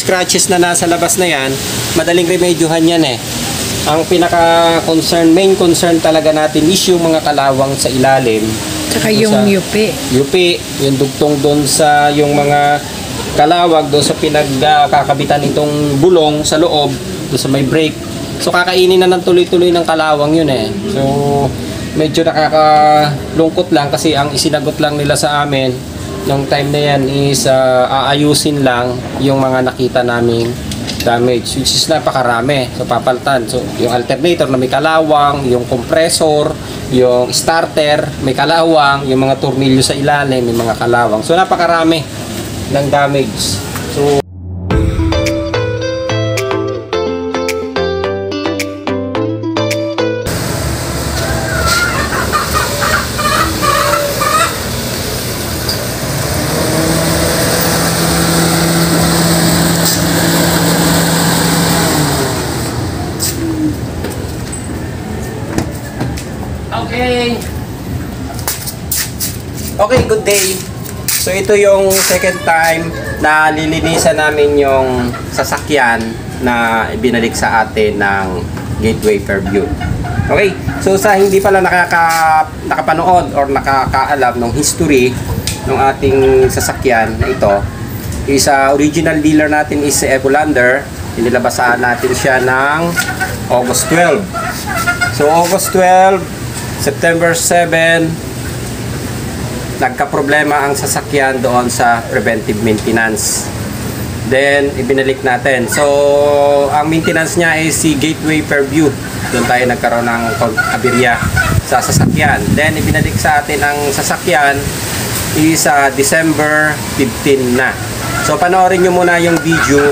scratches na nasa labas na yan, madaling remedyohan yan eh. Ang main concern talaga natin is yung mga kalawang sa ilalim. Tsaka yung yupi. Yupi, yung dugtong doon sa yung mga kalawag doon sa pinagkakabitan nitong bulong sa loob, doon sa may brake. So kakainin na ng tuloy-tuloy ng kalawang yun eh. So medyo nakakalungkot lang kasi ang isinagot lang nila sa amin nung time na yan is aayusin lang yung mga nakita naming damage, which is napakarami. So papalitan, so yung alternator na may kalawang, yung compressor, yung starter may kalawang, yung mga tornilyo sa ilalim may mga kalawang. So napakarami ng damage. So okay, good day. So ito yung second time na lilinisan namin yung sasakyan na ibinalik sa atin ng Gateway Fairview. Okay, so sa hindi pala nakapanood or nakakaalam ng history ng ating sasakyan na ito, is original dealer natin is si Ecolander. Inilabasan natin siya ng August 12. So August 12, September 7, nagka-problema ang sasakyan doon sa preventive maintenance. Then, ibinalik natin. So, ang maintenance niya ay si Gateway Fairview. Doon tayo nagkaroon ng aberya sa sasakyan. Then, ibinalik sa atin ang sasakyan is December 15 na. So, panoorin nyo muna yung video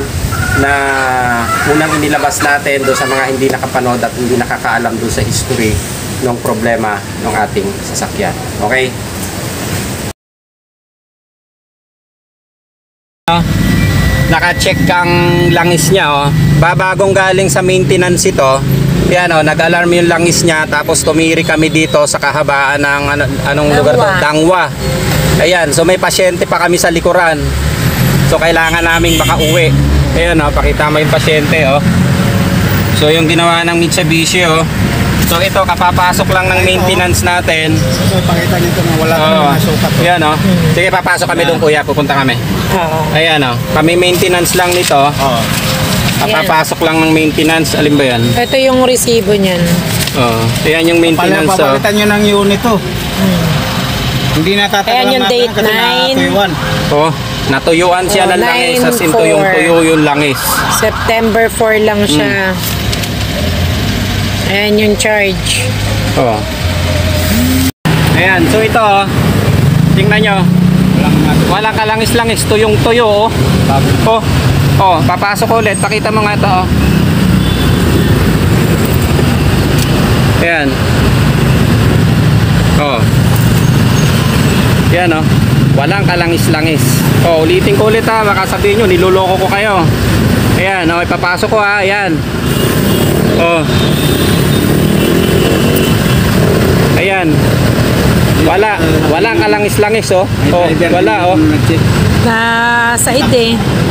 na unang inilabas natin doon sa mga hindi nakapanood at hindi nakakaalam doon sa history ng problema ng ating sasakyan. Okay? Naka-check ang langis niya oh. Babagong galing sa maintenance ito. Yan oh, nag-alarm yung langis niya, tapos tumiri kami dito sa kahabaan ng anong lugar to? Dangwa. Ayan, so may pasyente pa kami sa likuran. So kailangan naming makauwi. Ayan oh, pakita mo yung pasyente oh. So yung ginawa ng Mitsubishi oh. So ito, kapapasok lang ng maintenance natin. So pakita nito na wala kang mga sukat. Ayan oh. Sige, papasok kami doon kuya, pupunta kami. Ayan oh. Kami maintenance lang nito. Kapapasok lang ng maintenance. Alin ba yan? Ito yung resibo niyan. Ayan yung maintenance. Papalitan nyo ng unit to. Hindi natatagalan. Ayan yung date 9. Natuyuan siya ng langis. As in tuyo yung langis. September 4 lang siya. Ayan yung charge. Ayan, so ito tingnan nyo. Walang kalangis-langis, tuyong-tuyo papasok ulit. Pakita mo nga ito Ayan. Ayan walang kalangis-langis. Ulitin ko ulit baka sabihin nyo niloloko ko kayo. Ayan, ipapasok ko ayan. Ayan. Walang kalangis-langis wala Na said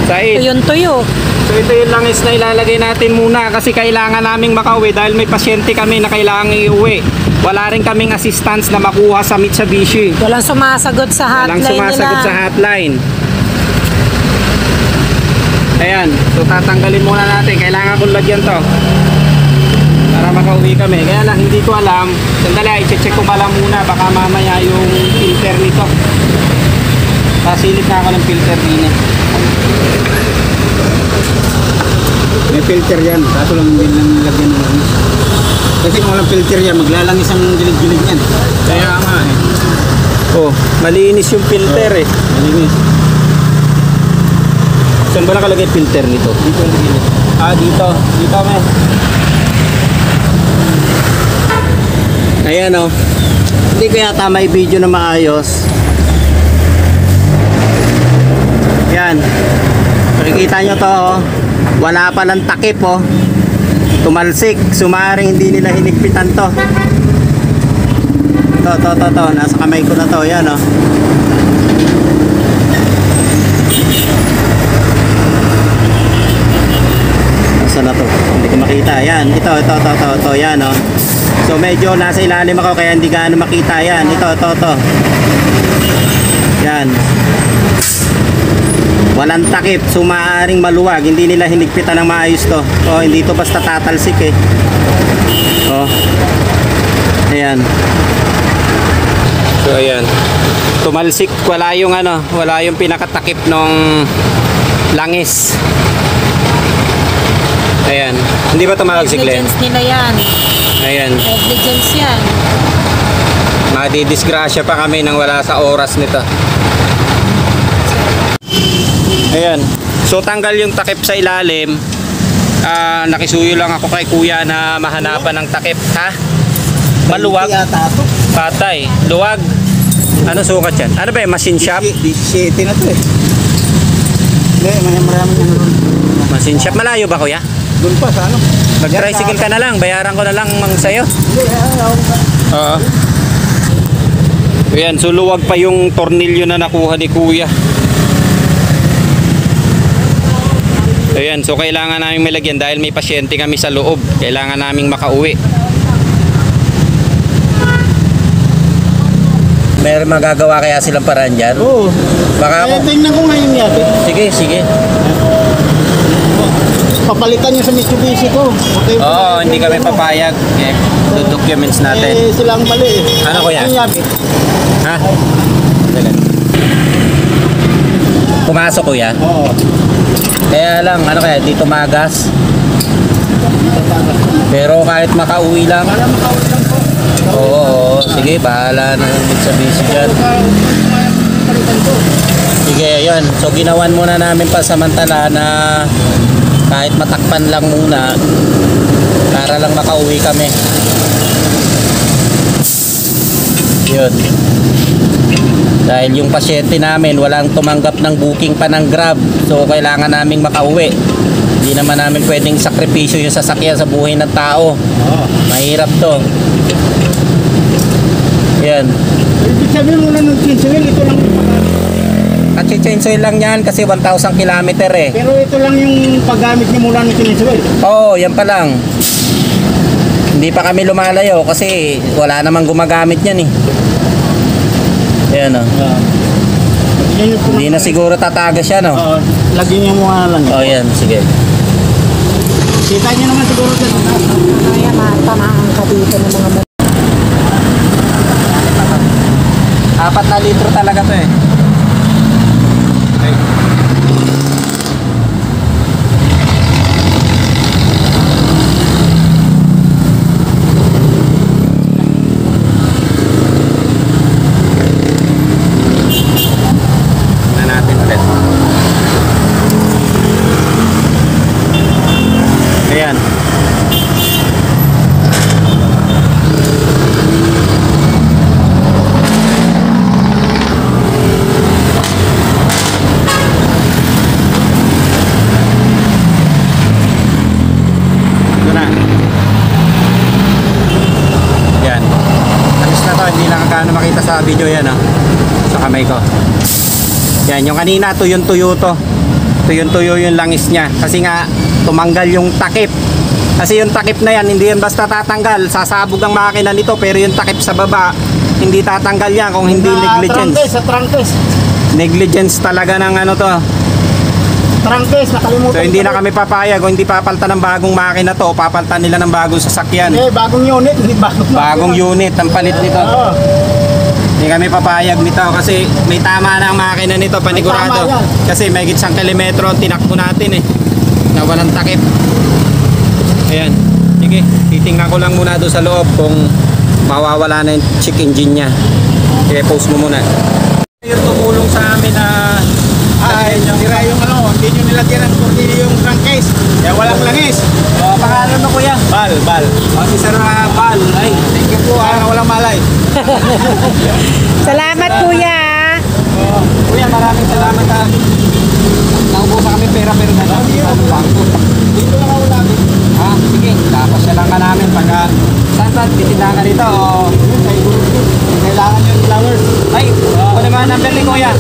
Said. Tuyong-tuyo. So ito yung langis na ilalagay natin muna kasi kailangan naming makauwi dahil may pasyente kami na kailangan iuwi. Wala rin kaming assistance na makuha sa Mitsubishi. Walang sumasagot sa hotline nila. Walang sumasagot sa hotline. Ayan. So tatanggalin muna natin. Kailangan kong lagyan to para makauwi kami. Kaya lang hindi ko alam. Sandali, i-check ko pala muna. Baka mamaya yung filter nito. Pasilip na ako ng filter din May filter yan. Kaso lang din lang nilagyan ng langis. Kasi kung walang filter yan, maglalangis ang gilid-gilid yan. Kaya nga malinis yung filter Malinis. Saan ba nakalagay filter nito? Dito ang gilid. Dito. Dito may. Ayan hindi ko yata may video na maayos. Yan. Makikita nyo to wala palang takip tumalsik. Sumaring hindi nila hinigpitan to. To. Nasa kamay ko na to. Yan makita. Yan, ito, yan, oh. So medyo nasa ilalim ako kaya hindi gaano makita yan. Ito. Yan. Walang takip, so maaaring maluwag. Hindi nila hinigpitan ng maayos to. Oh, hindi to basta tatalsik eh. Oh. Ayan. So ayan. Tumalsik, wala yung pinakatakip nung langis. Ayan. Hindi ba tumalsik, Len? Negligence nila yan. Ayan. Negligence yan. Madidisgrasya pa kami nang wala sa oras nito. Ayan. So tanggal yung takip sa ilalim. Nakisuyo lang ako kay kuya na mahanapan ng takip. Ha? Maluwag? Patay. Luwag. Ano sukat yan? Ano ba yung machine shop? 17 na to eh. Hindi, maraming ano ron. Machine shop. Malayo ba kuya? Doon pa sa ano? Mag-tricycle ka na lang. Bayaran ko na lang mang sa'yo. Hindi, ayaw. Oo. Ayan. So luwag pa yung tornilyo na nakuha ni kuya. Ayan, so kailangan namin malagyan dahil may pasyente kami sa loob. Kailangan naming makauwi. May magagawa kaya silang paraan dyan? Oo. Baka ako... Tingnan ko ngayon yate. Sige. Papalitan niyo sa Mitsubishi ko. Okay, Oo, hindi kami papayag. Okay. The documents natin. silang mali eh. Ano kuya? Ang yabi. Ha? Pumasok kuya? Oo. Kaya lang, ano kaya, dito magas. Pero kahit makauwi lang. Para makauwi lang po. Oo, sige, bahala na yung Mitsubishi dyan. Sige, yun. So, ginawan muna namin pa samantala na kahit matakpan lang muna para lang makauwi kami. Yun. Dahil yung pasyente namin walang tumanggap ng booking pa ng Grab. So kailangan naming makauwi. Hindi naman namin pwedeng sakripisyo yung sasakyan sa buhay ng tao. Mahirap to. Yan. Ibig sabihin muna ng Chinsewell, ito lang yung paggamit. Kachi-chainsaw lang yan kasi 1,000 kilometer eh. Pero ito lang yung paggamit niyo mula ng Chinsewell. Oo, yan pa lang. Hindi pa kami lumalayo kasi wala namang gumagamit yan eh. Ayan o. Hindi na siguro tatagas yan o. Oo. Lagyan niyo muna lang. O yan, sige. Kita niyo naman siguro dyan. Kaya matamaan ka dito ng mga motor. 4 na litro talaga to eh. Okay. Natin ulit. Ayan. Ito na. Yan. Ayos na to. Hindi lang gaano makita sa video yan sa kamay ko. Yan, yung kanina tuyo-tuyo to. Tuyo-tuyo yung langis niya. Kasi nga, tumanggal yung takip. Kasi yung takip na yan, hindi yan basta tatanggal. Sasabog ang makina nito, pero yung takip sa baba, hindi tatanggal yan kung hindi negligence. Sa trangkes. Negligence talaga ng ano to. Trangkes, nakalimutan. So hindi na kami papayag kung hindi papaltan ng bagong makina to, papaltan nila ng bagong sasakyan. Bagong unit, hindi Bagong unit ang palit nito. Oo. Hindi kami papayag nito kasi may tama na ang makina nito, panigurado. May tama yan. Kasi may isang kilometro ang tinakbo natin eh. Na walang takip. Ayan. Sige, titingnan ko lang muna doon sa loob kung mawawala na yung check engine niya. Sige, post mo muna. Yung tumulong sa amin na Sira yung ano, hindi nyo nilagyan ng tornilyo yung trangkes. Kaya walang langis. pangalan mo kuya? Bal. Si Sir Bal. Ay, Thank you po, walang malay. Salamat kuya. kuya, maraming salamat ha. Naubusan kami pera pero dahil sa bangko. Dito lang ako namin. Ha, sige, tapos na lang ka namin pagka saan titindahan ka dito o Kailangan yung flowers. ay, ano naman ang number ni kuya?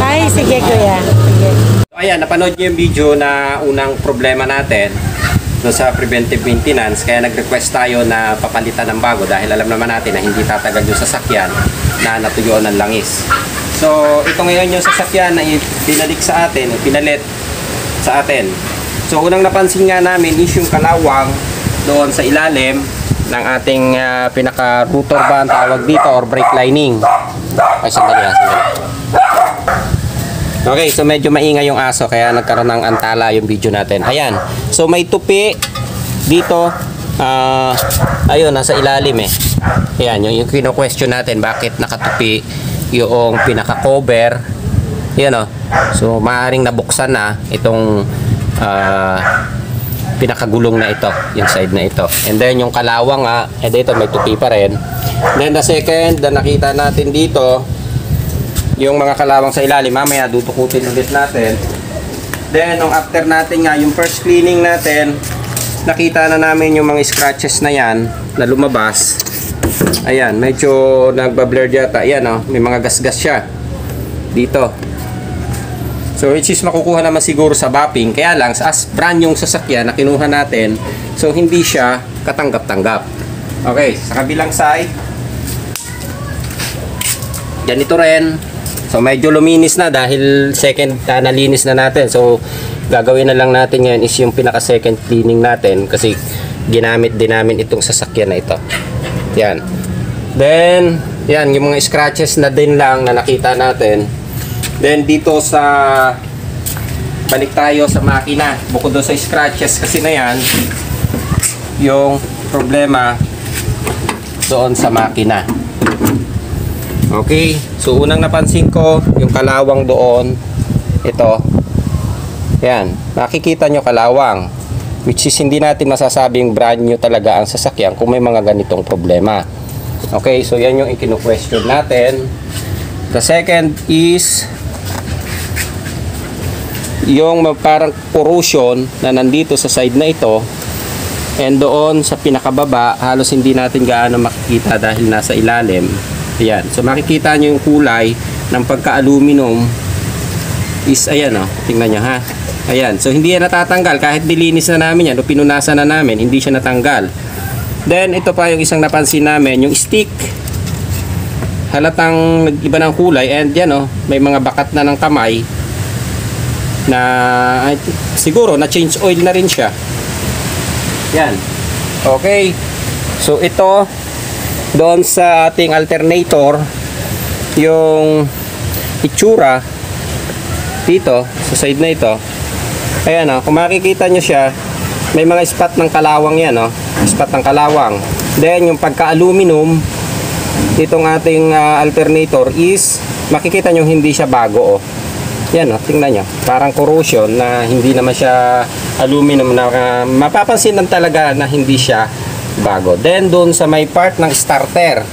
Ay, sige kuya. Sige. So, ayan, napanood niyo yung video na unang problema natin. doon sa preventive maintenance. Kaya nag-request tayo na papalitan ng bago dahil alam naman natin na hindi tatagal yung sasakyan na natuyuan ng langis. So ito ngayon yung sasakyan na pinalik sa atin, pinalit sa atin. So unang napansin nga namin is yung kalawang doon sa ilalim ng ating pinaka-rotor ba ang tawag dito or brake lining. Ay, sandali. Okay, so medyo maingay yung aso kaya nagkaroon ng antala yung video natin. Ayan, so may tupi dito. Ayun, nasa ilalim eh. Ayan, yung kino-question natin bakit nakatupi yung pinaka-cover. Ayan o. So maaaring nabuksan na itong pinakagulong na ito, yung side na ito. And then yung kalawang dito may tupi pa rin. Then the second na nakita natin dito, yung mga kalawang sa ilalim, mamaya dutukutin ulit natin. Then nung after natin nga, yung first cleaning natin, nakita na namin yung mga scratches na yan na lumabas. Ayan, medyo nagba-blur yata. Ayan may mga gasgas siya dito. So which is makukuha naman siguro sa mapping. Kaya lang, as brand yung sasakyan na kinuha natin, so hindi siya katanggap-tanggap. Okay, sa kabilang side, ganito rin. So medyo luminis na dahil second nalinis na natin. So gagawin na lang natin ngayon is yung pinaka second cleaning natin kasi ginamit din namin itong sasakyan na ito. Yan. Then yan yung mga scratches na din lang na nakita natin. Then dito sa balik tayo sa makina, bukod doon sa scratches kasi na yan, yung problema doon sa makina. Okay, so unang napansin ko yung kalawang doon, ito. Yan, makikita nyo kalawang, which is hindi natin masasabing brand new talaga ang sasakyan kung may mga ganitong problema. Okay, so yan yung ikinu-question natin. The second is yung parang corrosion na nandito sa side na ito, and doon sa pinakababa halos hindi natin gaano makikita dahil nasa ilalim. Ayan, so makikita nyo yung kulay ng pagka-aluminum is ayan tingnan nyo ha. Ayan, so hindi yan natatanggal kahit dilinis na namin yan o pinunasan na namin, hindi siya natanggal. Then ito pa yung isang napansin namin, yung stick halatang nag-iba ng kulay, and yan may mga bakat na ng kamay na siguro na change oil na rin siya. Yan. Okay. So ito doon sa ating alternator, yung itsura dito sa side na ito. Ayan kung makikita nyo siya, may mga spot ng kalawang yan spot ng kalawang. Then yung pagka-aluminum itong ating alternator is makikita nyo hindi siya bago yan tingnan nyo, parang corrosion na hindi naman siya aluminum na mapapansin lang talaga na hindi siya bago. Then doon sa may part ng starter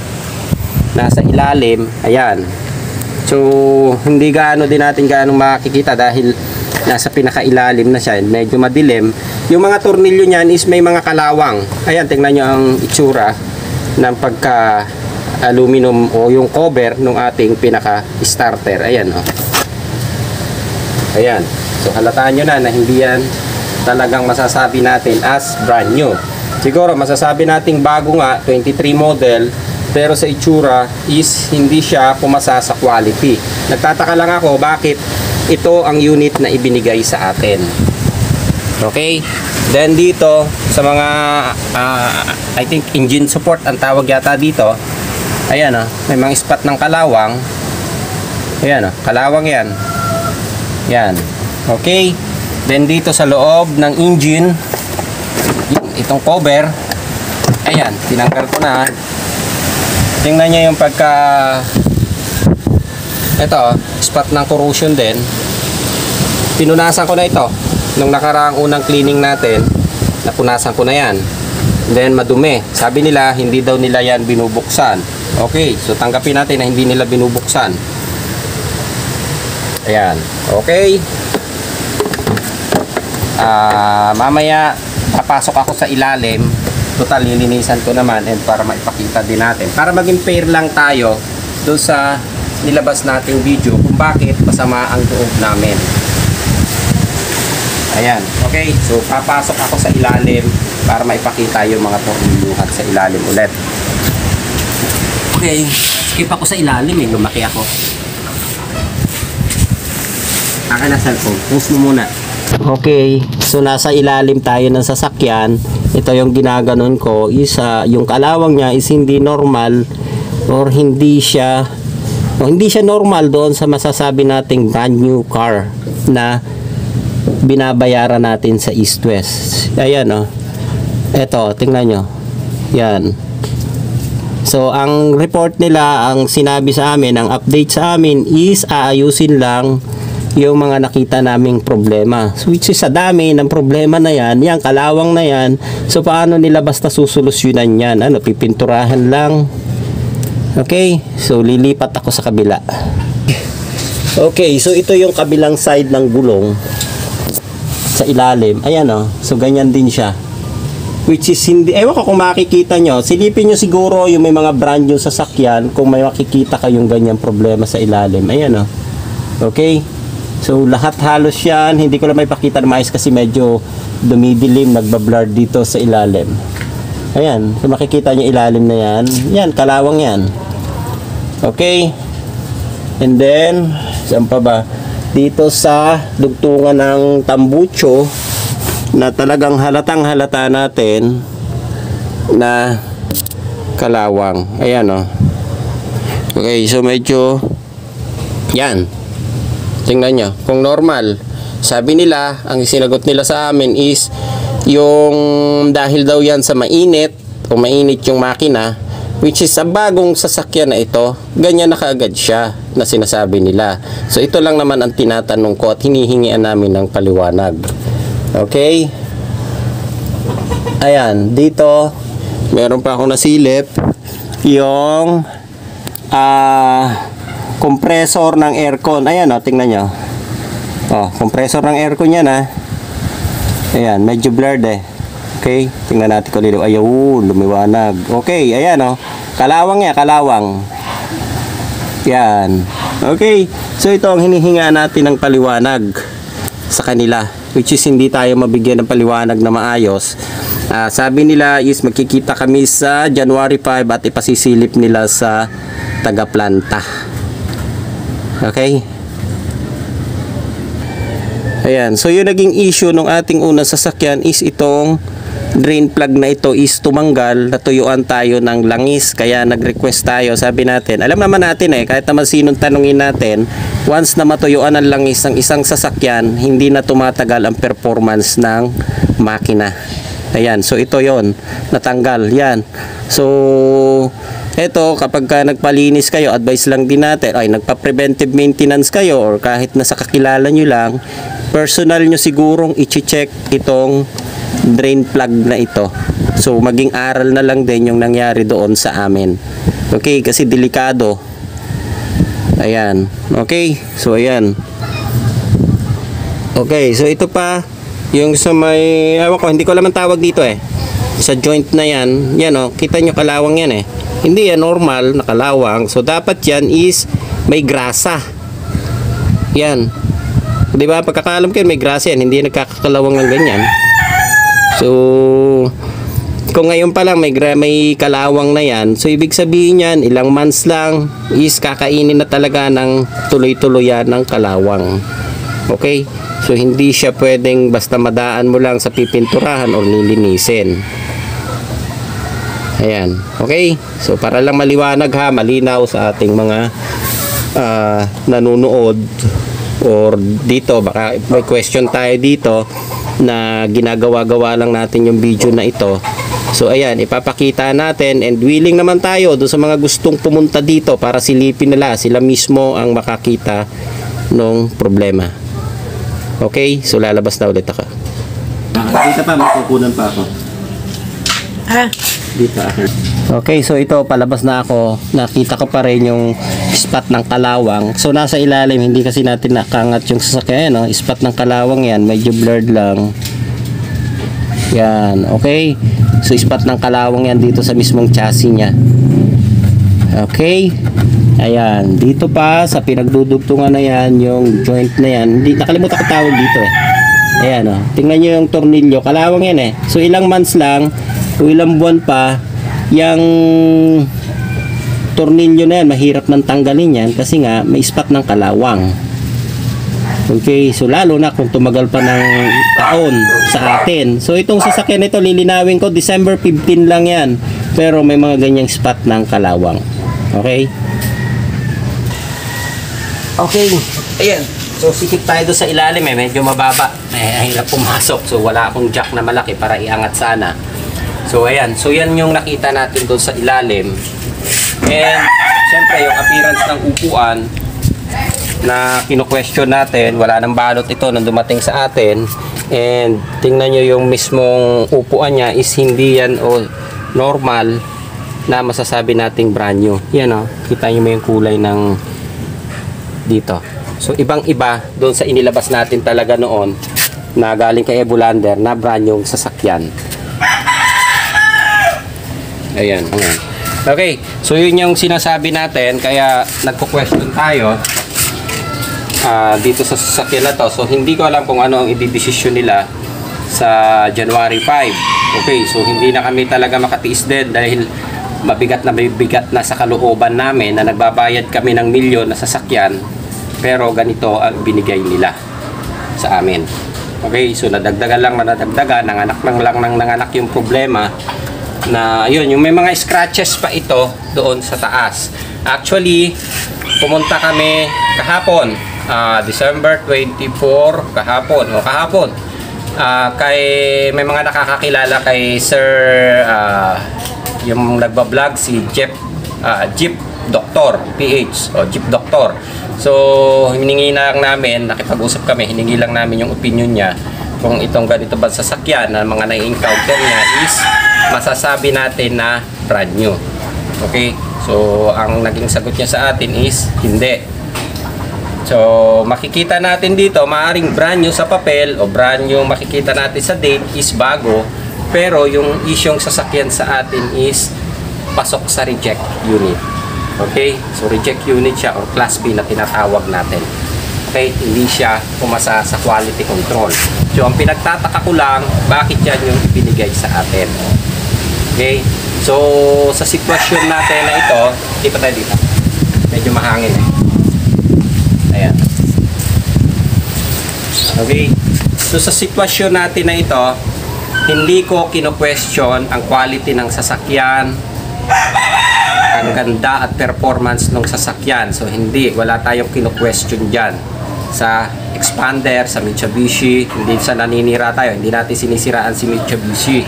nasa ilalim, ayan, so hindi gaano din natin gaano makikita dahil nasa pinakailalim na siya, medyo madilim. Yung mga tornilyo niyan is may mga kalawang. Ayan, tingnan nyo ang itsura ng pagka aluminum o yung cover ng ating pinaka starter. Ayan ayan, so halataan nyo na hindi yan talagang masasabi natin as brand new. Siguro masasabi nating bago nga, 23 model, pero sa itsura is hindi siya pumasa sa quality. Nagtataka lang ako bakit ito ang unit na ibinigay sa atin. Okay, then dito sa mga I think engine support ang tawag yata dito. Ayan may mga spot ng kalawang. Ayan kalawang yan. Yan. Okay. Then dito sa loob ng engine, itong cover, ayan, tinanggal ko na. Tingnan niyo yung pagka ito, spot ng corrosion din. Pinunasan ko na ito nung nakaraang unang cleaning natin. Napunasan ko na yan. Then madumi. Sabi nila hindi daw nila yan binubuksan. Okay, so tanggapin natin na hindi nila binubuksan. Ayan, okay. Mamaya papasok ako sa ilalim. Total lilinisan ko naman, and para maipakita din natin, para maging fair lang tayo doon sa nilabas nating video kung bakit masama ang loob namin. Ayan, okay. So, papasok ako sa ilalim para maipakita yung mga tornilyuhan sa ilalim ulit. Okay, skip ako sa ilalim eh. Lumaki ako. Akin na cellphone. Pause mo muna. Okay, so nasa ilalim tayo ng sasakyan. Ito yung ginaganon ko is yung kalawang niya is hindi normal or hindi siya normal doon sa masasabi nating brand new car na binabayaran natin sa East West. Ayan oh. Ito, tingnan nyo. Yan. So, ang report nila, ang sinabi sa amin, ang update sa amin is aayusin lang yung mga nakita naming problema. So, which is sa dami ng problema na yan, yung kalawang na yan, so paano nila basta susolusyonan yan? Ano, pipinturahan lang. Okay, so lilipat ako sa kabila. Okay, so ito yung kabilang side ng gulong sa ilalim. Ayan o, so ganyan din siya. Which is hindi, ewan ko kung makikita nyo, silipin nyo siguro yung may mga brand new sasakyan kung may makikita kayong ganyan problema sa ilalim. Ayan o. Okay, so lahat halos yan, hindi ko lang may pakita na maayos kasi medyo dumidilim, nagbablur dito sa ilalim. Ayan, so makikita nyo ilalim na yan. Yan, kalawang yan. Okay, and then saan pa ba? Dito sa dugtungan ng tambucho na talagang halatang halata natin na kalawang. Ayan o. Okay, so medyo yan. Tingnan nyo. Kung normal, sabi nila, ang sinagot nila sa amin is yung dahil daw yan sa mainit o mainit yung makina, which is sa bagong sasakyan na ito, ganyan na kaagad siya na sinasabi nila. So ito lang naman ang tinatanong ko at hinihingian namin ng paliwanag. Okay, ayan, dito meron pa akong nasilip yung compressor ng aircon. Ayan o, tingnan nyo. Compressor ng aircon yan ha. Ayan, medyo blurred eh. Okay, tingnan natin kung lilo. Ayun, lumiwanag. Okay, ayan o. Kalawang yan, kalawang. Yan. Okay, so ito ang hinihinga natin ng paliwanag sa kanila. Which is hindi tayo mabigyan ng paliwanag na maayos. Sabi nila is magkikita kami sa January 5 at ipasisilip nila sa taga-planta. Okay? Ayan, so yung naging issue ng ating unang sasakyan is itong drain plug na ito is tumanggal, natuyuan tayo ng langis, kaya nag-request tayo, sabi natin, alam naman natin kahit naman sinong tanungin natin, once na matuyuan ang langis ng isang sasakyan, hindi na tumatagal ang performance ng makina. Ayan, so ito yon, natanggal, yan. So eto, kapag ka nagpalinis kayo, advice lang din natin, nagpa-preventive maintenance kayo or kahit nasa kakilala nyo lang, personal nyo sigurong i-check itong drain plug na ito. So maging aral na lang din yung nangyari doon sa amin. Okay, kasi delikado. Ayan, okay, so ayan. Okay, so ito pa yung sa may, ewan ko, hindi ko alam ang tawag dito sa joint na yan. Yan kita nyo kalawang yan hindi yan normal na kalawang. So dapat yan is may grasa. Yan. Di ba? Pagkakaalam ko may grasa yan. Hindi nagkakakalawang ng ganyan. So kung ngayon pa lang may kalawang na yan, so ibig sabihin yan, ilang months lang is kakainin na talaga ng tuloy-tuloyan ng kalawang. Okay? So hindi siya pwedeng basta madaan mo lang sa pipinturahan o nilinisin. Ayan, okay? So para lang maliwanag malinaw sa ating mga nanonood or dito, baka may question tayo dito na ginagawa-gawa lang natin yung video na ito. So ayan, ipapakita natin and willing naman tayo doon sa mga gustong pumunta dito para silipin nila, sila mismo ang makakita ng problema. Okay, so lalabas na ulit ako. Dito pa, makukunan pa ako. Dito ako. Okay, so ito, palabas na ako. Nakita ko pa rin yung spot ng kalawang. So nasa ilalim, hindi kasi natin nakangat yung sasakyan, spot ng kalawang yan, medyo blurred lang. Yan, okay. So spot ng kalawang yan dito sa mismong chassis niya. Okay. Ayan, dito pa sa pinagdudugtungan na yan, yung joint na yan. Hindi, nakalimutan ko tawag dito Ayan o. Tingnan nyo yung tornilyo. Kalawang yan eh. So ilang months lang o ilang buwan pa, yung tornilyo na yan, mahirap nang tanggalin yan kasi nga may spot ng kalawang. Okay, so lalo na kung tumagal pa ng taon sa atin. So itong sasakyan nito, lilinawin ko, December 15 lang yan. Pero may mga ganyang spot ng kalawang. Okay? Okay, ayan. So sikip tayo doon sa ilalim eh, medyo mababa. Hirap pumasok. So wala akong jack na malaki para iangat sana. So ayan, so yan yung nakita natin doon sa ilalim. And syempre yung appearance ng upuan na kino-question natin, wala nang balot ito nang dumating sa atin. And tingnan nyo yung mismong upuan niya is hindi yan o normal na masasabi nating brand new. Yan o, kita nyo mo yung kulay ng dito. So ibang iba doon sa inilabas natin talaga noon na galing kay Ebulander na brand new sasakyan. Ayan, ayan. Okay, so yun yung sinasabi natin, kaya nagko-question tayo dito sa sasakyan na to. So hindi ko alam kung ano ang i-decision nila sa January 5. Okay, so hindi na kami talaga makatiis din dahil mabigat na sa kalooban namin na nagbabayad kami ng milyon na sasakyan, pero ganito ang binigay nila sa amin. Okay, so nadagdagan lang nanganak yung problema na yun, yung may mga scratches pa ito doon sa taas. Actually, pumunta kami kahapon, December 24, kahapon. Kay may mga nakakakilala kay Sir yung nagba-vlog si Jeep Doctor PH o Jeep Doctor. So hiningi lang namin, nakipag-usap kami, hiningi lang namin yung opinion niya kung itong ganito ba sasakyan na mga na-encounter niya is masasabi natin na brand new. Okay, so ang naging sagot niya sa atin is hindi. So makikita natin dito, maaring brand new sa papel o brand new makikita natin sa date is bago, pero yung isyong sasakyan sa atin is pasok sa reject unit. Okay, so reject unit siya or class B na tinatawag natin. Okay, hindi siya pumasa sa quality control. So ang pinagtataka ko lang, bakit yan yung ibinigay sa atin. Okay, so sa sitwasyon natin na ito, di pa tayo dito, medyo mahangin eh. Ayan. Okay, so sa sitwasyon natin na ito, hindi ko kino-question ang quality ng sasakyan, ang ganda at performance ng sasakyan. So hindi, wala tayong kino-question dyan. Sa Expander, sa Mitsubishi, hindi sa naninira tayo, hindi natin sinisiraan si Mitsubishi.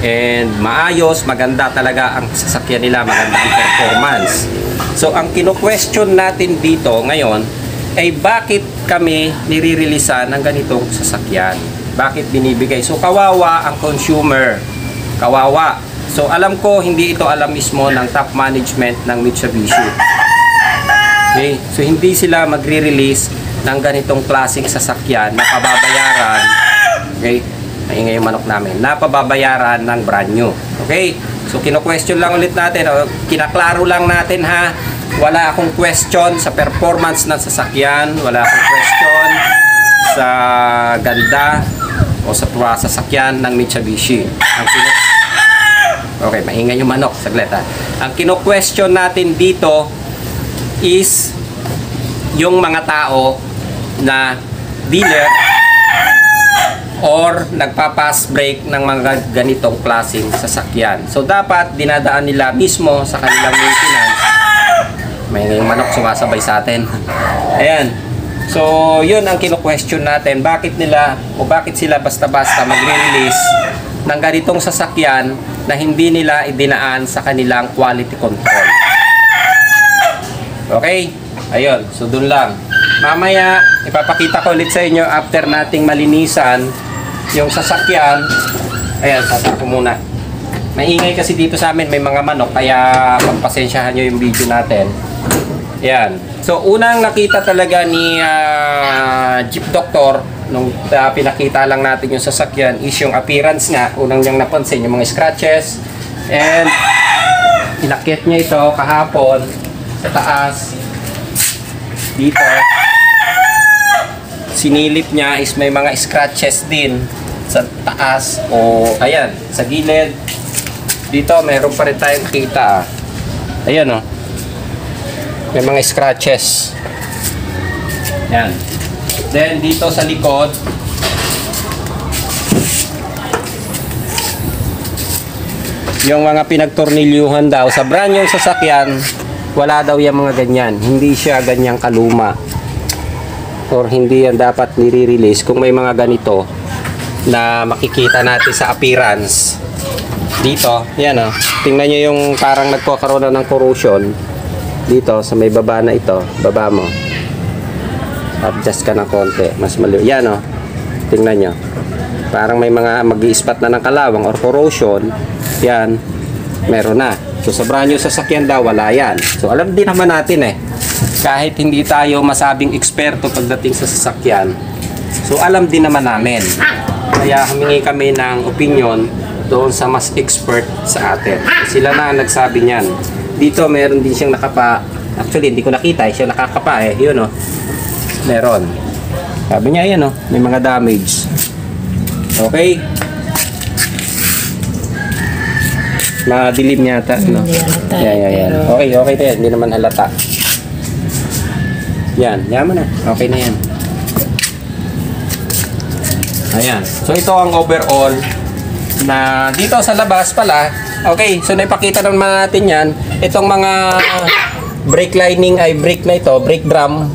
And maayos, maganda talaga ang sasakyan nila, maganda ang performance. So ang kino-question natin dito ngayon ay bakit kami nire-releasean ng ganitong sasakyan? Bakit binibigay? So kawawa ang consumer. Kawawa. So alam ko hindi ito alam mismo ng top management ng Mitsubishi. Okay? So hindi sila magre-release ng ganitong klaseng sasakyan na pababayaran. Okay? Maingay yung manok namin. Na pababayaran ng brand new. Okay? So kino-question lang ulit natin. Kinaklaro lang natin ha. Wala akong question sa performance ng sasakyan. Wala akong question sa ganda o sa sasakyan ng Mitsubishi. Okay, maingay yung manok. Saglit ha. Ang kino-question natin dito is yung mga tao na dealer or nagpapass brake ng mga ganitong klaseng sasakyan. So dapat dinadaan nila mismo sa kanilang maintenance. May ngayong manok sumasabay sa atin. Ayan. So yun ang kino-question natin. Bakit nila o bakit sila basta-basta magre-release ng ganitong sasakyan na hindi nila idinaan sa kanilang quality control. Okay? Ayun. So dun lang. Mamaya ipapakita ko ulit sa inyo after nating malinisan yung sasakyan. Ayan, tata ko muna. Maingay kasi dito sa amin, may mga manok, kaya pagpasensyahan nyo yung video natin. Ayan. So, unang nakita talaga ni Jeep Doctor, nung pinakita lang natin yung sasakyan, is yung appearance nga. Unang niyang napansin, yung mga scratches. And, inakit niya ito kahapon sa taas. Dito. sinilip niya is may mga scratches din sa taas o ayan, sa gilid. Dito meron pa rin tayong nakita. Ayan o. May mga scratches. Ayan. Then dito sa likod, yung mga pinagtornilyuhan daw sa brand yung sasakyan, wala daw yung mga ganyan. Hindi siya ganyang kaluma. Or hindi yan dapat nire-release kung may mga ganito na makikita natin sa appearance. Dito, yan o. Tingnan nyo yung parang nagkakaroon na ng corrosion. Dito, sa may baba na ito. Baba mo. Adjust ka ng konti. Mas maliw. Yan o. Tingnan nyo. Parang may mga mag-i-spot na ng kalawang or corrosion. Yan. Meron na. So, sa brand new sasakyan daw, wala yan. So, alam din naman natin kahit hindi tayo masabing eksperto pagdating sa sasakyan. So, alam din naman namin. Kaya humingi kami ng opinion doon sa mas expert sa atin. Sila na ang nagsabi niyan. Dito meron din siyang nakapa. Actually hindi ko nakita, siya nakakapa yun o. Meron. Sabi niya yan o, may mga damage. Okay. Madilim yata, no? Yan. Okay na yan. Hindi naman halata. Yan, yaman na. Okay na yan. Ayan. So ito ang overall na dito sa labas pala. Okay, so naipakita naman natin yan. Itong mga brake lining ay brake na ito, brake drum.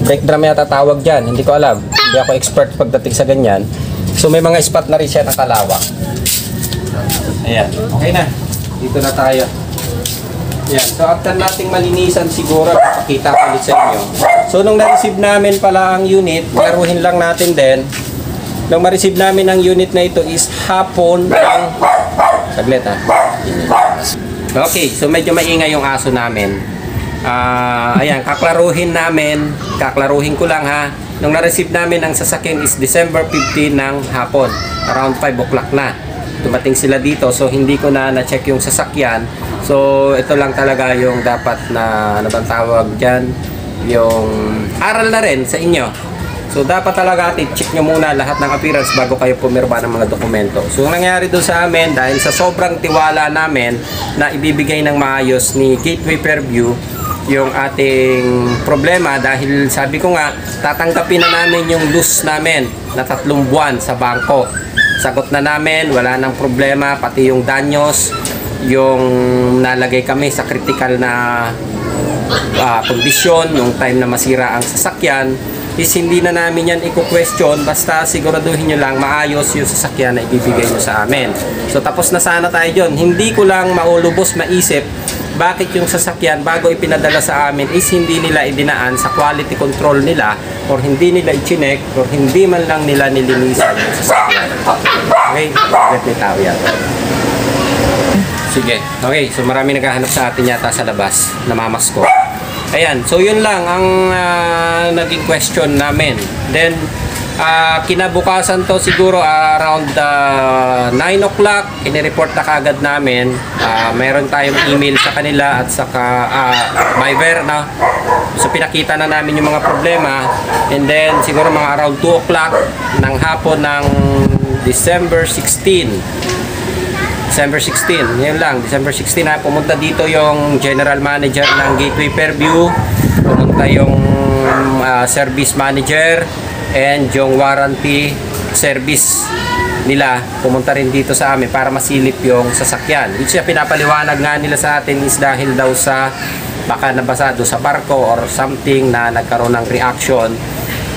Brake drum yata tawag dyan. Hindi ko alam. Hindi ako expert pagdating sa ganyan. So may mga spot na rin siya na kalawak. Ayan. Okay na. Dito na tayo. Ayan. So after nating malinisan siguro, pakita ko ulit sa inyo. So nung na-receive namin pala ang unit, laruhin lang natin din. Nung ma-receive namin ang unit na ito is hapon ng... Saglit Okay, so medyo maingay yung aso namin. Ayan, kaklaruhin ko lang ha. Nung na-receive namin ang sasakyan is December 15 ng hapon. Around 5 o'clock na. Dumating sila dito, so hindi ko na-check yung sasakyan. So ito lang talaga yung dapat na, ano bang tawag dyan? Yung aral na rin sa inyo. So dapat talaga check nyo muna lahat ng appearance bago kayo pumirma ng mga dokumento. So ang nangyari doon sa amin, dahil sa sobrang tiwala namin na ibibigay ng maayos ni Gateway Fairview yung ating problema, dahil sabi ko nga, tatanggapin na namin yung loss namin na 3 buwan sa bangko. Sagot na namin, wala nang problema, pati yung danyos, yung nalagay kami sa critical na kondisyon, yung time na masira ang sasakyan, is hindi na namin yan i-question, basta siguraduhin nyo lang maayos yung sasakyan na ibibigay nyo sa amin. So tapos na sana tayo dyan. Hindi ko lang maulubos maisip bakit yung sasakyan bago ipinadala sa amin is hindi nila idinaan sa quality control nila, or hindi nila i-chinek, or hindi man lang nila nilinisan yung sasakyan. Okay, let me tao yan. Sige, okay, so marami naghahanap sa atin yata sa labas, namamas ko. Ayan, so yun lang ang naging question namin. Then, kinabukasan to siguro around 9 o'clock, inireport na kagad namin. Mayroon tayong email sa kanila at saka Viber na. So pinakita na namin yung mga problema. And then, siguro mga around 2 o'clock ng hapon ng December 16. Yun lang, December 16 na pumunta dito yung general manager ng Gateway Fairview, pumunta yung service manager and yung warranty service nila, pumunta rin dito sa amin para masilip yung sasakyan. Which siya pinapaliwanag nga nila sa atin is dahil daw sa baka nabasa doon sa barko or something na nagkaroon ng reaction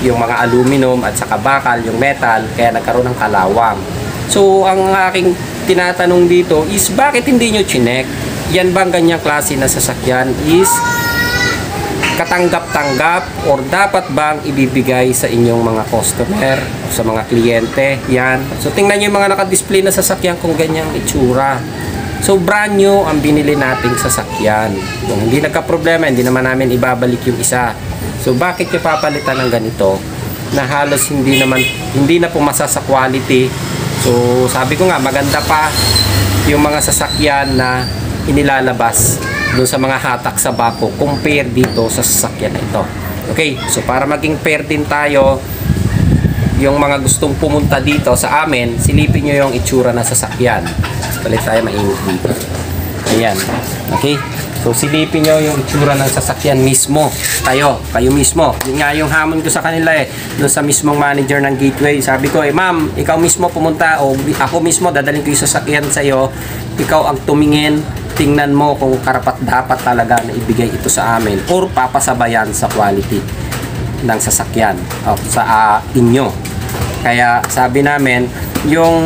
yung mga aluminum at saka bakal, yung metal, kaya nagkaroon ng kalawang. So ang aking tinatanong dito is bakit hindi nyo chinek? Yan bang ganyang klase na sasakyan is katanggap-tanggap or dapat bang ibibigay sa inyong mga customer o sa mga kliyente? Yan. So tingnan nyo yung mga nakadisplay na sasakyan kung ganyang itsura. So brand new ang binili nating sasakyan. Kung hindi nagka-problema, hindi naman namin ibabalik yung isa. So bakit nyo papalitan ng ganito na halos hindi na pumasa sa quality? So sabi ko nga, maganda pa yung mga sasakyan na inilalabas doon sa mga hatak sa bako compare dito sa sasakyan na ito. Okay, so para maging fair din tayo, yung mga gustong pumunta dito sa amin, silipin nyo yung itsura ng sasakyan. Balik tayo, mainit dito. Ayan. Okay? So, silipin nyo yung itsura ng sasakyan mismo. Kayo mismo. Yun nga yung hamon ko sa kanila doon sa mismong manager ng Gateway. Sabi ko, ma'am, ikaw mismo pumunta o ako mismo dadalhin ko yung sasakyan sa'yo. Ikaw ang tumingin, tingnan mo kung karapat-dapat talaga na ibigay ito sa amin or papasabayan sa quality ng sasakyan sa inyo. Kaya sabi namin, yung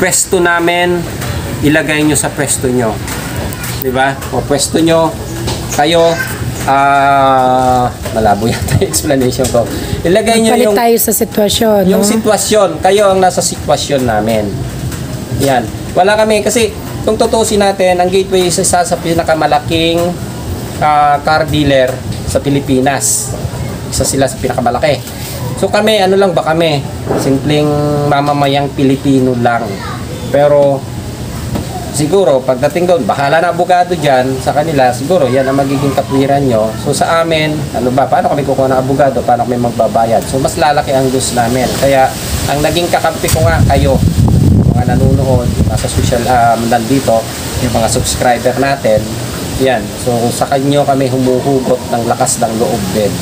pwesto namin, ilagay nyo sa pwesto nyo. Diba? O pwesto nyo, kayo, malabo yata yung explanation ko. Ilagay nyo Palit yung tayo sa sitwasyon. yung no? sitwasyon, kayo ang nasa sitwasyon namin. Yan. Wala kami, kasi kung tutusin natin, ang Gateway is isa sa pinakamalaking car dealer sa Pilipinas. Isa sila sa pinakamalaki. So kami, ano lang ba kami? Simpleng mamamayang Pilipino lang. Pero siguro, pagdating doon, bahala na abogado dyan sa kanila, siguro yan ang magiging katwiran nyo. So sa amin, ano ba, paano kami kukuha ng abogado, paano kami magbabayad? So mas lalaki ang loss namin. Kaya ang naging kakampi ko nga kayo, mga nanonood, nasa social, nandito, yung mga subscriber natin, yan. So sa kanyo kami humuhugot ng lakas ng loob din.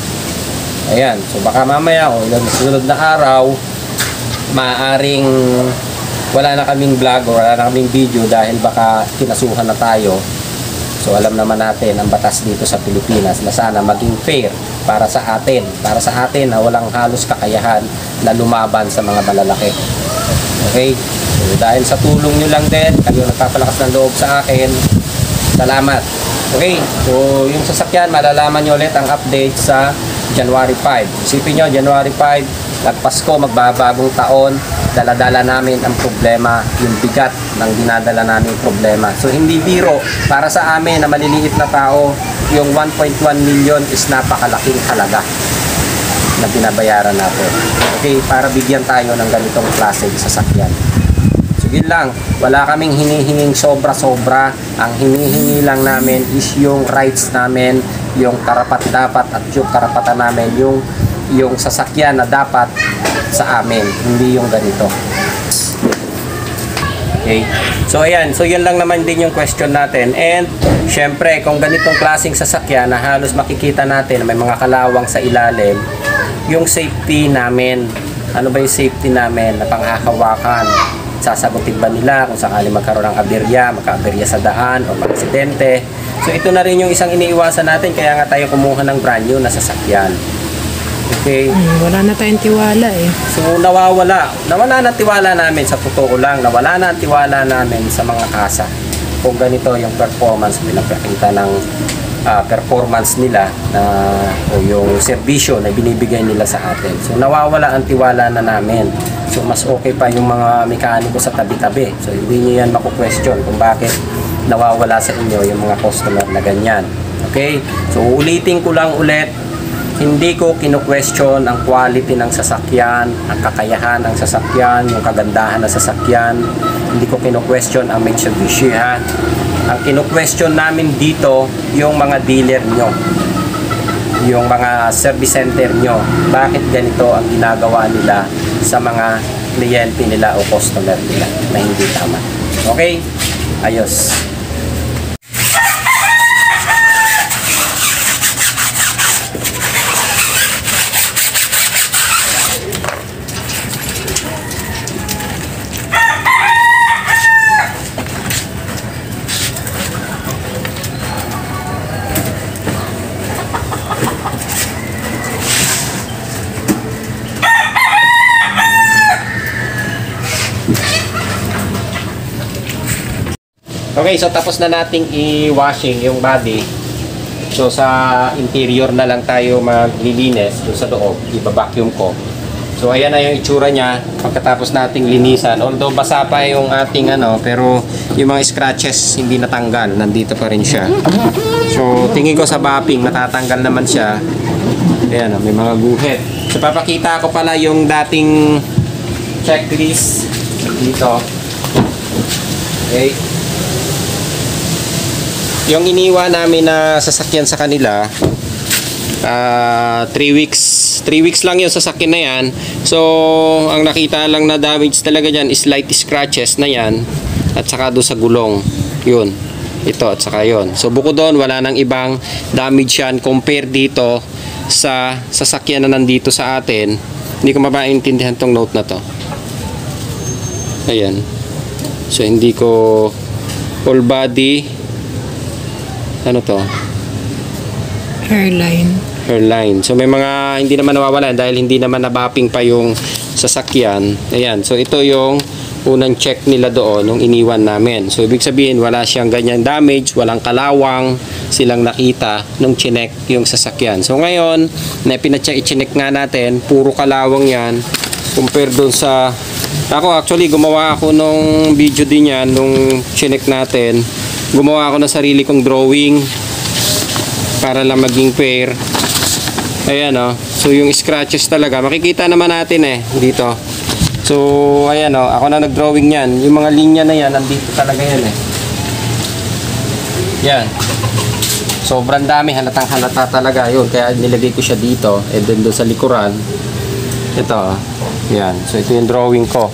Ayan. So baka mamaya, ilang sunod na araw, maaaring wala na kaming vlog o wala na kaming video dahil baka kinasuhan na tayo. So alam naman natin ang batas dito sa Pilipinas na sana maging fair para sa atin. Para sa atin na walang halos kakayahan na lumaban sa mga malalaki. Okay? So dahil sa tulong nyo lang din, kayo nagpapalakas ng loob sa akin. Salamat. Okay? So yung sasakyan, malalaman nyo ulit ang update sa January 5. Isipin nyo, January 5, nagpasko, magbabagong taon, dala-dala namin ang problema, yung bigat ng dinadala namin problema. So hindi biro, para sa amin na maliliit na tao, yung 1.1 million is napakalaking halaga na binabayaran natin. Okay, para bigyan tayo ng ganitong klaseng sasakyan. So yun lang, wala kaming hinihinging sobra-sobra. Ang hinihingi lang namin is yung rights namin, yung karapat-dapat at yung karapatan namin, yung sasakyan na dapat sa amin, hindi yung ganito. Okay. So ayan, so yun lang naman din yung question natin. And syempre, kung ganitong klaseng sasakyan na halos makikita natin may mga kalawang sa ilalim, yung safety namin, ano ba yung safety namin na panghahawakan? Sasagutin ba nila kung sakali magkaroon ng aberya, magka-aberya sa daan o aksidente? So ito na rin yung isang iniiwasan natin, kaya nga tayo kumuha ng brand new na sasakyan. Okay. Wala na tayong tiwala eh. So nawala na tiwala namin, sa totoo lang, nawala na ang tiwala namin sa mga kasa. Kung ganito yung performance, pinapakita ng performance nila na o yung serbisyo na binibigay nila sa atin. So nawawala ang tiwala na namin. So mas okay pa yung mga mekaniko sa tabi-tabi. So hindi niyo yan maku-question kung bakit nawawala sa inyo yung mga customer na ganyan. Okay? So ulitin ko lang ulit, hindi ko kinu-question ang quality ng sasakyan, ang kakayahan ng sasakyan, yung kagandahan ng sasakyan. Hindi ko kinu-question ang Mitsubishi, ha. Ang kinu-question namin dito, yung mga dealer nyo, yung mga service center nyo. Bakit ganito ang ginagawa nila sa mga kliyente nila o customer nila na hindi tama. Okay? Ayos. Okay, so tapos na nating i-washing yung body. So sa interior na lang tayo maglilinis, doon sa loob, i-vacuum ko. So ayan na yung itsura niya pagkatapos nating linisan. Although basa pa yung ating pero yung mga scratches hindi natanggal, nandito pa rin siya. So tingin ko sa mapping natatanggal naman siya. Ayan, may mga guhit. So papakita ko pala yung dating checklist dito. Okay. Yung iniwan namin na sasakyan sa kanila, 3 weeks lang yun sa sakin na yan. So ang nakita lang na damage talaga dyan is light scratches na yan at saka doon sa gulong yun, ito at saka yun. So bukod doon wala nang ibang damage yan compare dito sa sasakyan na nandito sa atin. Hindi ko mapaintindihan tong note na to. Ayan, so hindi ko full body, ano to, hairline. So may mga hindi naman nawawala dahil hindi naman nabapping pa yung sasakyan. Ayan, so ito yung unang check nila doon nung iniwan namin. So ibig sabihin wala siyang ganyan damage, walang kalawang silang nakita nung chinek yung sasakyan. So ngayon na i-check nga natin, puro kalawang yan compare doon sa ako. Actually gumawa ako nung video din yan nung chinek natin. Gumawa ako ng sarili kong drawing para lang maging fair. Ayan o. So yung scratches talaga makikita naman natin dito. So ayan o, ako na nag-drawing yan. Yung mga linya na yan nandito talaga yan Yan. Sobrang dami, halatang halata talaga yun. Kaya nilagay ko siya dito. And then doon sa likuran, ito yan. So ito yung drawing ko.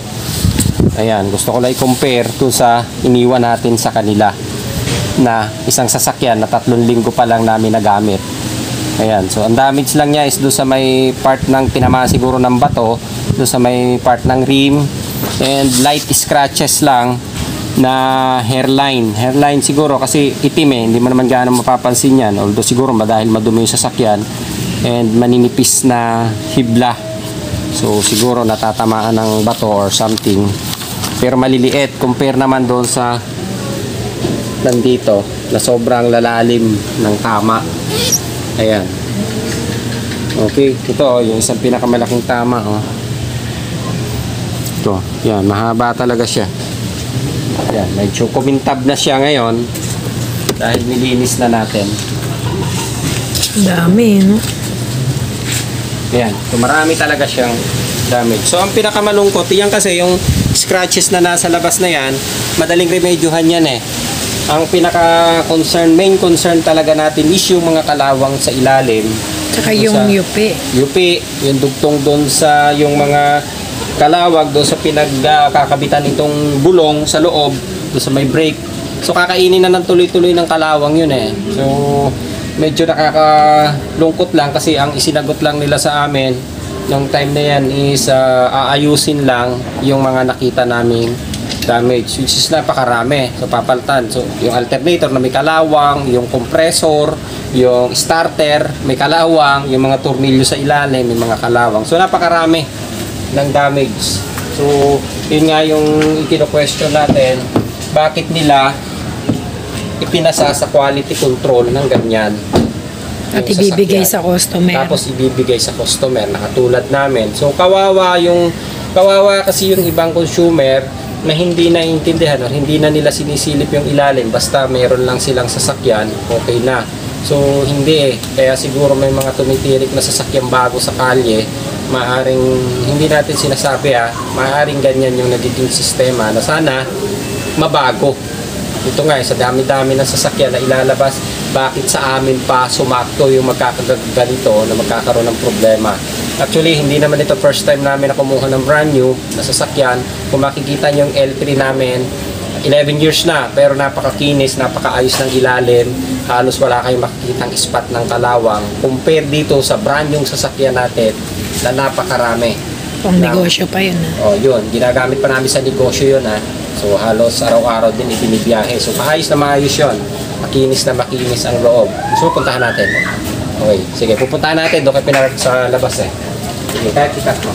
Ayan, gusto ko lang i-compare to sa iniwan natin sa kanila na isang sasakyan na 3 linggo pa lang namin nagamit. Ayan, so ang damage lang niya is doon sa may part ng tinama siguro ng bato, doon sa may part ng rim, and light scratches lang na hairline siguro kasi itim hindi mo naman gaano mapapansin yan, although siguro dahil madumi yung sasakyan and maninipis na hibla, so siguro natatamaan ng bato or something, pero maliliit compare naman doon sa nandito na sobrang lalalim ng tama. Ayan, okay, ito yung isang pinakamalaking tama ito, yan, mahaba talaga siya. Yan, medyo kumintab na siya ngayon dahil nilinis na natin. Dami, no? Yan, so marami talaga siyang damage. So ang pinakamalungkot yan kasi yung scratches na nasa labas na yan, madaling remedyohan yan Ang main concern talaga natin is yung mga kalawang sa ilalim. Tsaka yung yupi. Yung dugtong doon sa yung mga kalawag doon sa pinagkakabitan nitong bulong sa loob, doon sa may brake. So kakainin na ng tuloy-tuloy ng kalawang yun So medyo nakakalungkot lang kasi ang isinagot lang nila sa amin nung time na yan is aayusin lang yung mga nakita naming damage, which is napakarami. So papalitan, so yung alternator na may kalawang, yung compressor, yung starter may kalawang, yung mga tornilyo sa ilalim may mga kalawang, so napakarami ng damage. So yun nga yung kino-question natin, bakit nila ipinasa sa quality control ng ganyan At ibibigay sa customer. Tapos ibibigay sa customer na katulad namin. So kawawa kasi yung ibang consumer na hindi naiintindihan or hindi na nila sinisilip yung ilalim, basta mayroon lang silang sasakyan, okay na. So hindi kaya siguro may mga tumitirik na sasakyan bago sa kalye, maaring hindi natin sinasabi maaring ganyan yung nagiging sistema na sana mabago. Ito nga sa dami-dami ng sasakyan na ilalabas, bakit sa amin pa sumakto yung magkakaganito na magkakaroon ng problema. Actually, hindi naman ito first time namin na kumuha ng brand new na sasakyan. Kung makikita nyo yung L3 namin, 11 years na, pero napakakinis, napakaayos ng ilalim. Halos wala kayong makikitang spot ng kalawang. Compare dito sa brand yung sasakyan natin na napakarami. Pang negosyo pa yun yun, ginagamit pa namin sa negosyo yun So halos araw-araw din ibinibiyahe. So maayos na maayos yun. Makinis na makinis ang loob. So puntahan natin. Okay, sige, pupuntahan natin doon kayo pinarap sa labas Sige, kahit ikat mo.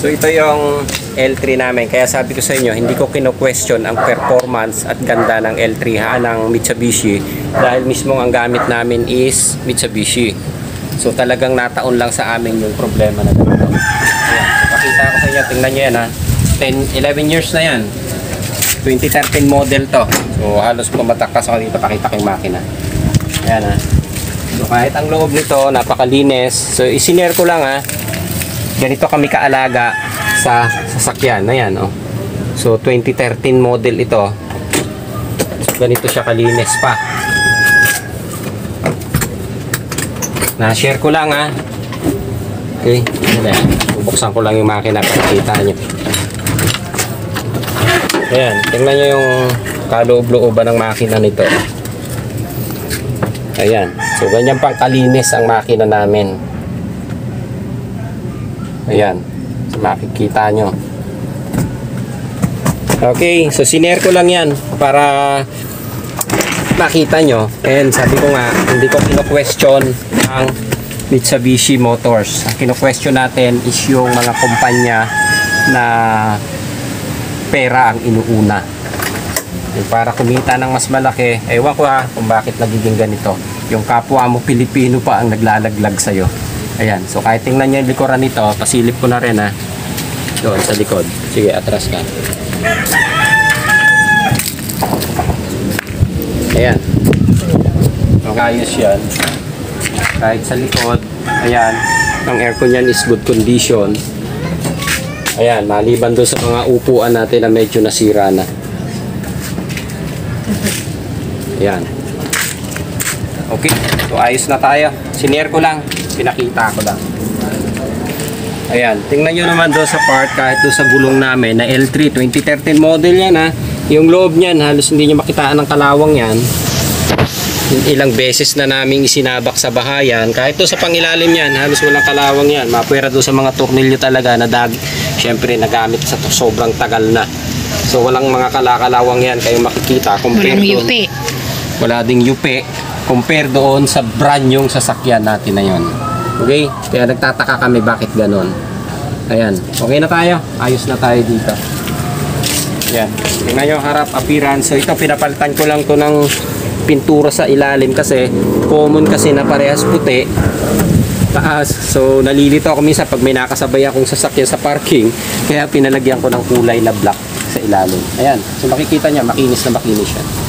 So ito yung L3 namin. Kaya sabi ko sa inyo, hindi ko kino-question ang performance at ganda ng L3 ng Mitsubishi dahil mismo ang gamit namin is Mitsubishi. So talagang nataon lang sa amin yung problema na ganito. Ayan, so pakita ko sa inyo, tingnan nyo yan 11 years na yan. 2013 model to. So halos pumatakas ako dito, pakita ko yung makina. Ayan So kahit ang loob nito napakalinis. So isinare ko lang ganito kami kaalaga sa sasakyan. Ayan oh. So 2013 model ito. So, ganito siya kalinis pa. Na-share ko lang Okay. Bubuksan ko lang yung makina para kita nyo. Ayan. Tingnan nyo yung kaloob-looban ng makina nito. Ayan. So, ganyan pang kalinis ang makina namin. Ayan. So, makikita nyo. Okay. So, sinare ko lang yan para makita nyo. And sabi ko nga, hindi ko kino-question ang Mitsubishi Motors. Ang kino-question natin is yung mga kumpanya na pera ang inuuna. Yung para kumita ng mas malaki, ewan ko kung bakit nagiging ganito. Yung kapwa mo Pilipino pa ang naglalaglag sa'yo. Ayan, so kahit tingnan nyo yung likuran nito, pasilip ko na rin doon sa likod. Sige, atras ka. Ayan. Ayos yan. Kahit sa likod, ayan, ang aircon yan is good condition. Ayan, maliban doon sa mga upuan natin na medyo nasira na. Ayan. Okay, so ayos na tayo. Sinare ko lang, pinakita ko lang. Ayan, tingnan nyo naman doon sa part, kahit doon sa gulong namin na L3, 2013 model yan Yung loob niyan, halos hindi nyo makitaan ng kalawang yan. Ilang beses na naming isinabak sa bahayan. Kahit doon sa pangilalim yan, halos walang kalawang yan. Mapwera doon sa mga tornilyo talaga na syempre nagamit sa sobrang tagal na. So walang mga kalakalawang yan kayong makikita. Walang yupi. Wala ding yupi. Compare doon sa brand yung sasakyan natin na yun. Okay? Kaya nagtataka kami bakit ganon. Ayan. Okay na tayo. Ayos na tayo dito. Ayan. Tingnan nyo harap, appearance. So ito pinapalitan ko lang to ng pintura sa ilalim kasi common kasi na parehas puti taas. So nalilito ako minsan pag may nakasabay akong sasakyan sa parking, kaya pinalagyan ko ng kulay na black sa ilalim. Ayan, so makikita niya makinis na makinis siya.